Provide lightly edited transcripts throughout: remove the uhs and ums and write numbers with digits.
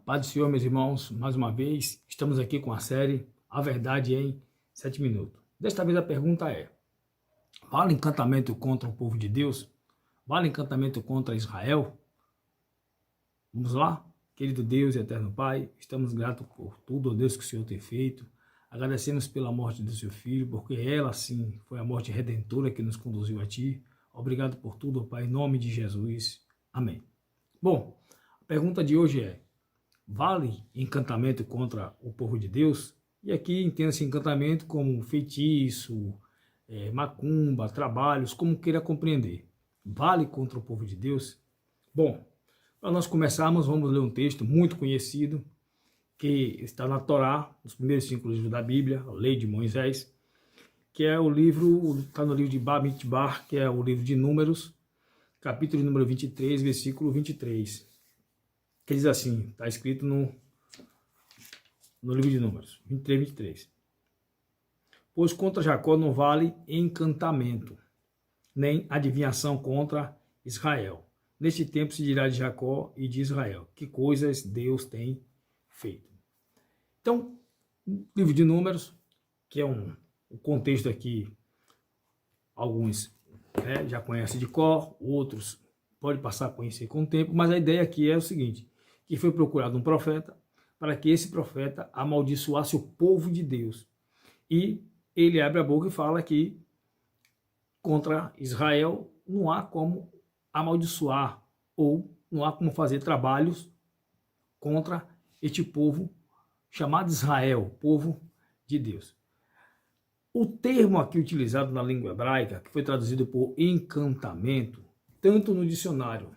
Paz do Senhor, meus irmãos, mais uma vez, estamos aqui com a série A Verdade em 7 Minutos. Desta vez a pergunta é: vale encantamento contra o povo de Deus? Vale encantamento contra Israel? Vamos lá? Querido Deus e eterno Pai, estamos gratos por tudo, ó Deus, que o Senhor tem feito. Agradecemos pela morte do seu Filho, porque ela, sim, foi a morte redentora que nos conduziu a Ti. Obrigado por tudo, ó Pai, em nome de Jesus. Amém. Bom, a pergunta de hoje é: vale encantamento contra o povo de Deus? E aqui entenda-se encantamento como feitiço, macumba, trabalhos, como queira compreender. Vale contra o povo de Deus? Bom, para nós começarmos, vamos ler um texto muito conhecido, que está na Torá, nos primeiros 5 livros da Bíblia, a Lei de Moisés, que é o livro, está no livro de Bamidbar, que é o livro de Números, capítulo número 23, versículo 23. Que diz assim, está escrito no livro de Números, 23, 23. Pois contra Jacó não vale encantamento, nem adivinhação contra Israel. Neste tempo se dirá de Jacó e de Israel, que coisas Deus tem feito. Então, o livro de Números, que é o contexto aqui, alguns já conhecem de cor, outros podem passar a conhecer com o tempo, mas a ideia aqui é o seguinte: que foi procurado um profeta para que esse profeta amaldiçoasse o povo de Deus. E ele abre a boca e fala que contra Israel não há como amaldiçoar ou não há como fazer trabalhos contra este povo chamado Israel, povo de Deus. O termo aqui utilizado na língua hebraica, que foi traduzido por encantamento, tanto no dicionário,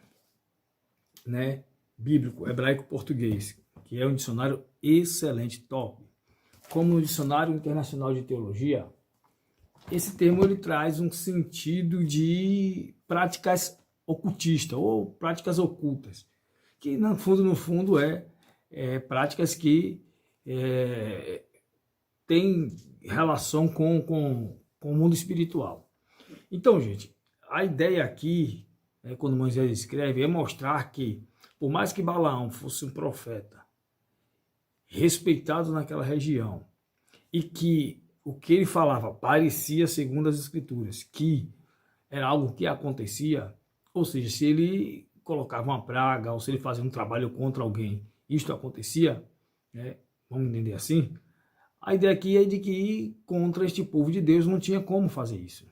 bíblico, hebraico-português, que é um dicionário excelente, top, como no dicionário internacional de teologia, esse termo ele traz um sentido de práticas ocultistas ou práticas ocultas, que no fundo práticas que têm relação com o mundo espiritual. Então, gente, a ideia aqui, quando Moisés escreve, é mostrar que, por mais que Balaão fosse um profeta respeitado naquela região, e que o que ele falava parecia, segundo as escrituras, que era algo que acontecia, ou seja, se ele colocava uma praga, ou se ele fazia um trabalho contra alguém, isto acontecia, vamos entender assim, a ideia aqui é de que contra este povo de Deus não tinha como fazer isso.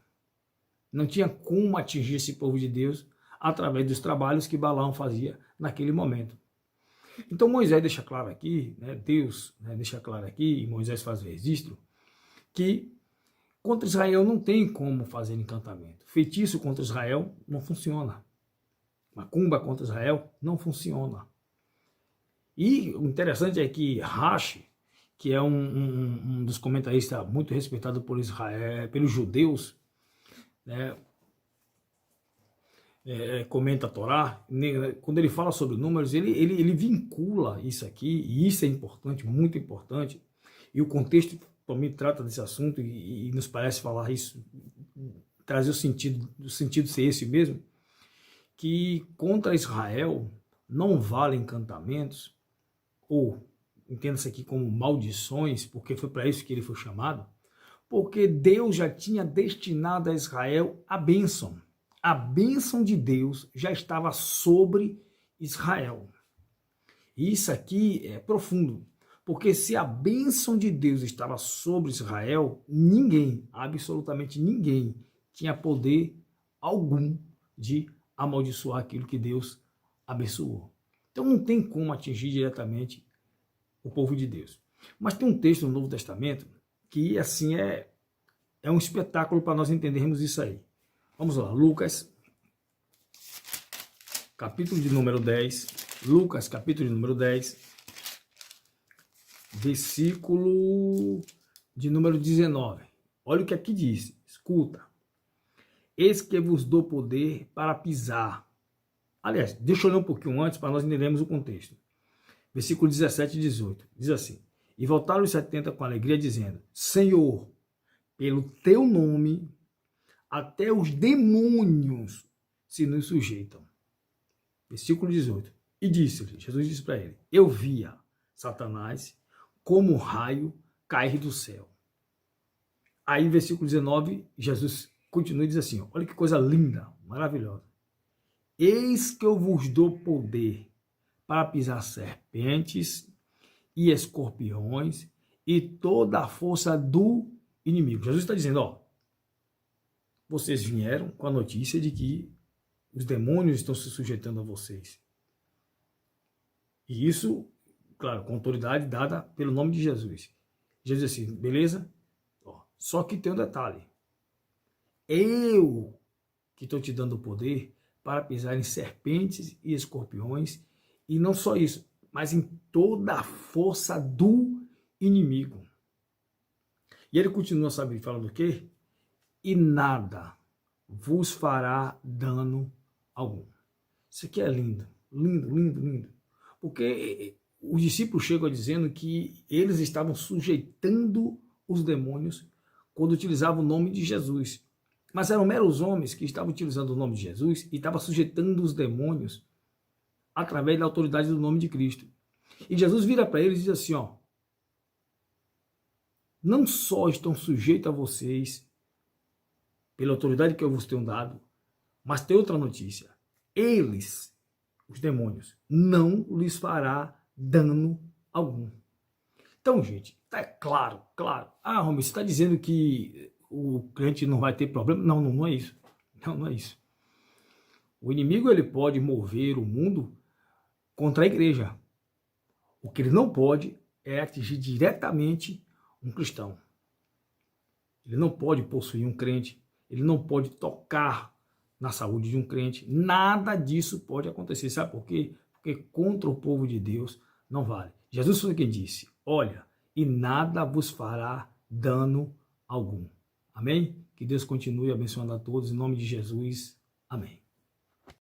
Não tinha como atingir esse povo de Deus através dos trabalhos que Balaão fazia naquele momento. Então Moisés deixa claro aqui, Deus deixa claro aqui, e Moisés faz o registro, que contra Israel não tem como fazer encantamento. Feitiço contra Israel não funciona. Macumba contra Israel não funciona. E o interessante é que Rashi, que é um dos comentaristas muito respeitado por Israel, pelos judeus, comenta a Torá, quando ele fala sobre números, ele vincula isso aqui, e isso é importante, muito importante, e o contexto para mim trata desse assunto, e nos parece falar isso, trazer o sentido ser esse mesmo, que contra Israel não vale encantamentos, ou entenda-se aqui como maldições, porque foi para isso que ele foi chamado, porque Deus já tinha destinado a Israel a bênção. A bênção de Deus já estava sobre Israel. E isso aqui é profundo, porque se a bênção de Deus estava sobre Israel, ninguém, absolutamente ninguém, tinha poder algum de amaldiçoar aquilo que Deus abençoou. Então não tem como atingir diretamente o povo de Deus. Mas tem um texto no Novo Testamento que assim é um espetáculo para nós entendermos isso aí. Vamos lá, Lucas, capítulo de número 10, Lucas, capítulo de número 10, versículo de número 19. Olha o que aqui diz, escuta. Eis que vos dou poder para pisar. Aliás, deixa eu ler um pouquinho antes para nós entendermos o contexto. Versículo 17 e 18, diz assim: E voltaram os 70 com alegria, dizendo: Senhor, pelo teu nome, até os demônios se nos sujeitam. Versículo 18. E disse-lhe, Jesus disse para ele, eu via Satanás como um raio cair do céu. Aí, versículo 19, Jesus continua e diz assim, olha que coisa linda, maravilhosa. Eis que eu vos dou poder para pisar serpentes e escorpiões e toda a força do inimigo. Jesus está dizendo, ó, vocês vieram com a notícia de que os demônios estão se sujeitando a vocês. E isso, claro, com autoridade dada pelo nome de Jesus. Jesus disse assim, beleza? Ó, só que tem um detalhe. Eu que estou te dando o poder para pisar em serpentes e escorpiões, e não só isso, mas em toda a força do inimigo. E ele continua, sabe, falando o quê? E nada vos fará dano algum. Isso aqui é lindo, lindo, lindo, lindo. Porque os discípulos chegam dizendo que eles estavam sujeitando os demônios quando utilizavam o nome de Jesus. Mas eram meros homens que estavam utilizando o nome de Jesus e estavam sujeitando os demônios através da autoridade do nome de Cristo. E Jesus vira para eles e diz assim, ó, não só estão sujeitos a vocês pela autoridade que eu vos tenho dado, mas tem outra notícia. Eles, os demônios, não lhes fará dano algum. Então, gente, tá claro, claro. Ah, Romeu, você está dizendo que o crente não vai ter problema? Não, não é isso. Não é isso. O inimigo, ele pode mover o mundo contra a igreja. O que ele não pode é atingir diretamente um cristão. Ele não pode possuir um crente. Ele não pode tocar na saúde de um crente. Nada disso pode acontecer. Sabe por quê? Porque contra o povo de Deus não vale. Jesus foi quem disse, olha, e nada vos fará dano algum. Amém? Que Deus continue abençoando a todos. Em nome de Jesus. Amém.